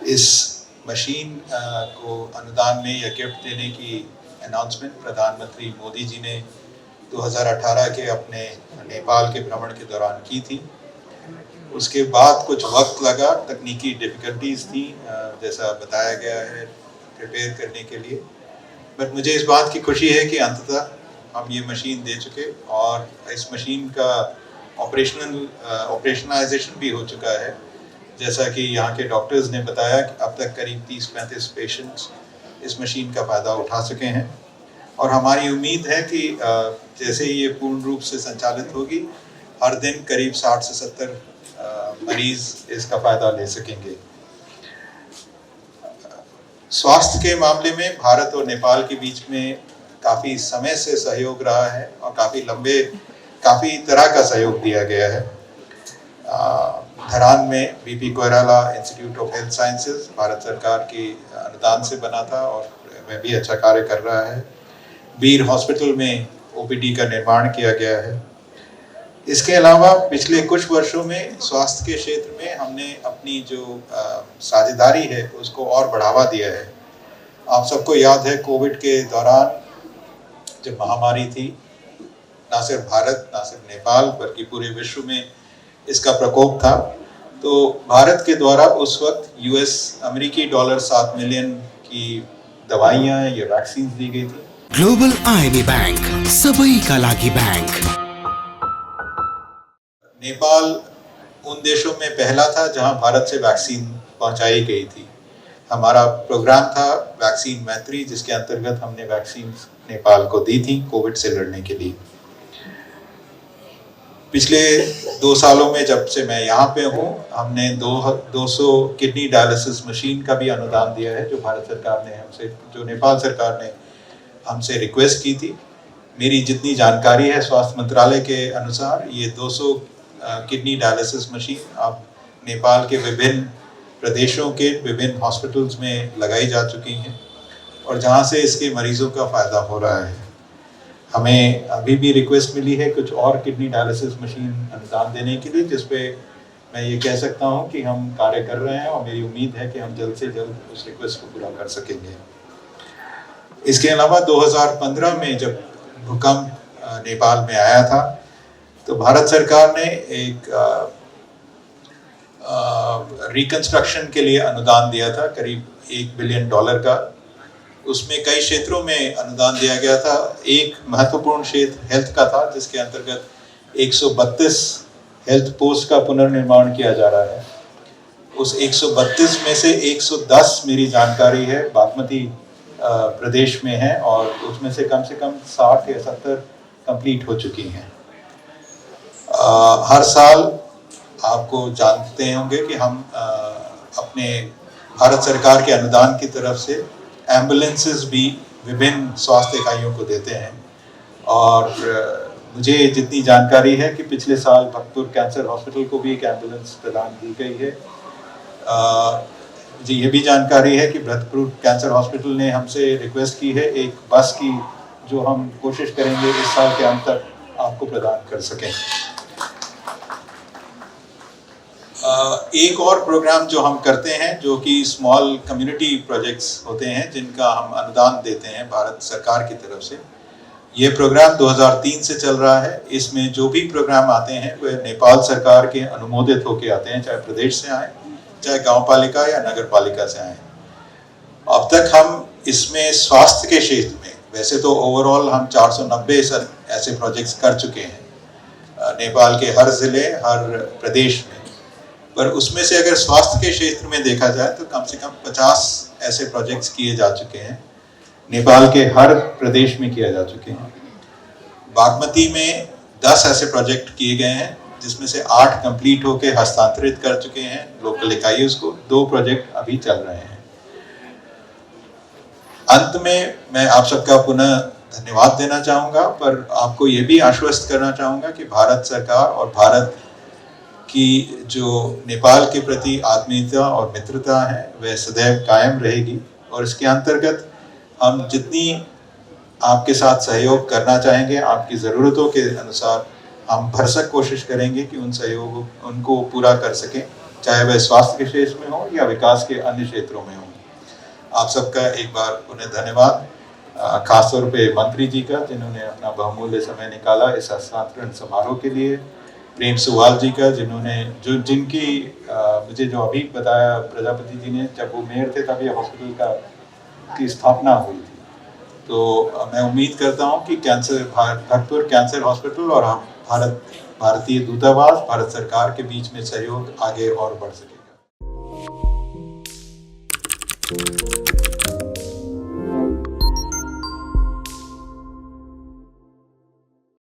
इस मशीन को अनुदान में या गिफ्ट देने की अनाउंसमेंट प्रधानमंत्री मोदी जी ने 2018 के अपने नेपाल के भ्रमण के दौरान की थी। उसके बाद कुछ वक्त लगा, तकनीकी डिफ़िकल्टीज़ थी जैसा बताया गया है प्रिपेयर करने के लिए, बट मुझे इस बात की खुशी है कि अंततः हम ये मशीन दे चुके और इस मशीन का ऑपरेशनलाइजेशन भी हो चुका है। जैसा कि यहाँ के डॉक्टर्स ने बताया कि अब तक करीब 30-35 पेशेंट्स इस मशीन का फ़ायदा उठा सके हैं और हमारी उम्मीद है कि जैसे ही ये पूर्ण रूप से संचालित होगी, हर दिन करीब 60 से 70 मरीज़ इसका फ़ायदा ले सकेंगे। स्वास्थ्य के मामले में भारत और नेपाल के बीच में काफ़ी समय से सहयोग रहा है और काफ़ी तरह का सहयोग दिया गया है। धरान में BP Koirala institute of health sciences Bharat सरकार के अनुदान से बना था और वह भी अच्छा कार्य कर रहा है। बीर हॉस्पिटल में ओपीडी का निर्माण किया गया है। इसके अलावा पिछले कुछ वर्षों में स्वास्थ्य के क्षेत्र में हमने अपनी जो साझेदारी है उसको और बढ़ावा दिया है। आप सबको याद है कोविड के दौरान जब महामारी थी, ना सिर्फ भारत ना सिर्फ नेपाल बल्कि पूरे विश्व में इसका प्रकोप था, तो भारत के द्वारा उस वक्त अमेरिकी डॉलर 7 मिलियन की दवाइयाँ या वैक्सीन दी गई थी। ग्लोबल आईएमए बैंक, सबैका लागि बैंक। नेपाल उन देशों में पहला था जहां भारत से वैक्सीन पहुंचाई गई थी। हमारा प्रोग्राम था वैक्सीन मैत्री, जिसके अंतर्गत हमने वैक्सीन नेपाल को दी थी कोविड से लड़ने के लिए। पिछले 2 सालों में जब से मैं यहाँ पे हूँ, हमने 200 किडनी डायलिसिस मशीन का भी अनुदान दिया है, जो नेपाल सरकार ने हमसे रिक्वेस्ट की थी। मेरी जितनी जानकारी है स्वास्थ्य मंत्रालय के अनुसार, ये 200 किडनी डायलिसिस मशीन अब नेपाल के विभिन्न प्रदेशों के विभिन्न हॉस्पिटल्स में लगाई जा चुकी हैं और जहाँ से इसके मरीजों का फ़ायदा हो रहा है। हमें अभी भी रिक्वेस्ट मिली है कुछ और किडनी डायलिसिस मशीन अनुदान देने के लिए, जिस पे मैं ये कह सकता हूँ कि हम कार्य कर रहे हैं और मेरी उम्मीद है कि हम जल्द से जल्द उस रिक्वेस्ट को पूरा कर सकेंगे। इसके अलावा 2015 में जब भूकंप नेपाल में आया था, तो भारत सरकार ने एक रिकंस्ट्रक्शन के लिए अनुदान दिया था, करीब $1 बिलियन का। उसमें कई क्षेत्रों में अनुदान दिया गया था। एक महत्वपूर्ण क्षेत्र हेल्थ का था, जिसके अंतर्गत 132 हेल्थ पोस्ट का पुनर्निर्माण किया जा रहा है। उस 132 में से 110 मेरी जानकारी है बागमती प्रदेश में है और उसमें से कम 60 या 70 कंप्लीट हो चुकी हैं। हर साल आपको जानते होंगे कि हम अपने भारत सरकार के अनुदान की तरफ से एम्बुलेंसेस भी विभिन्न स्वास्थ्य इकाइयों को देते हैं और मुझे जितनी जानकारी है कि पिछले साल भक्तपुर कैंसर हॉस्पिटल को भी एक एम्बुलेंस प्रदान की गई है। जी, ये भी जानकारी है कि भक्तपुर कैंसर हॉस्पिटल ने हमसे रिक्वेस्ट की है एक बस की, जो हम कोशिश करेंगे इस साल के अंत तक आपको प्रदान कर सकें। एक और प्रोग्राम जो हम करते हैं, जो कि स्मॉल कम्युनिटी प्रोजेक्ट्स होते हैं, जिनका हम अनुदान देते हैं भारत सरकार की तरफ से। ये प्रोग्राम 2003 से चल रहा है। इसमें जो भी प्रोग्राम आते हैं वे नेपाल सरकार के अनुमोदित होके आते हैं, चाहे प्रदेश से आए, चाहे गांव पालिका या नगर पालिका से आए। अब तक हम इसमें स्वास्थ्य के क्षेत्र में, वैसे तो ओवरऑल हम 490 ऐसे प्रोजेक्ट्स कर चुके हैं नेपाल के हर जिले, हर प्रदेश में, पर उसमें से अगर स्वास्थ्य के क्षेत्र में देखा जाए तो कम से कम 50 ऐसे प्रोजेक्ट्स किए जा चुके हैं। नेपाल के हर प्रदेश में किए जा चुके हैं। बागमती में 10 ऐसे प्रोजेक्ट किए गए हैं, जिसमें से 8 कंप्लीट होके हस्तांतरित कर चुके हैं लोकल इकाइयों को। 2 प्रोजेक्ट अभी चल रहे हैं। अंत में मैं आप सबका पुनः धन्यवाद देना चाहूँगा, पर आपको ये भी आश्वस्त करना चाहूँगा कि भारत सरकार और भारत की जो नेपाल के प्रति आत्मीयता और मित्रता है वह सदैव कायम रहेगी और इसके अंतर्गत हम जितनी आपके साथ सहयोग करना चाहेंगे, आपकी ज़रूरतों के अनुसार हम भरसक कोशिश करेंगे कि उनको पूरा कर सकें। चाहे वह स्वास्थ्य के क्षेत्र में हो या विकास के अन्य क्षेत्रों में हो। आप सबका एक बार पुनः धन्यवाद, खासतौर पे मंत्री जी का जिन्होंने अपना बहुमूल्य समय निकाला इस हस्तांतरण समारोह के लिए, प्रेम सुवाल जी का जिनकी मुझे जो अभी बताया प्रजापति जी ने, जब वो मेयर थे तब ये हॉस्पिटल की स्थापना हुई थी। तो मैं उम्मीद करता हूँ कि भरतपुर कैंसर हॉस्पिटल और हम भारतीय दूतावास, भारत सरकार के बीच में सहयोग आगे और बढ़ सकेगा।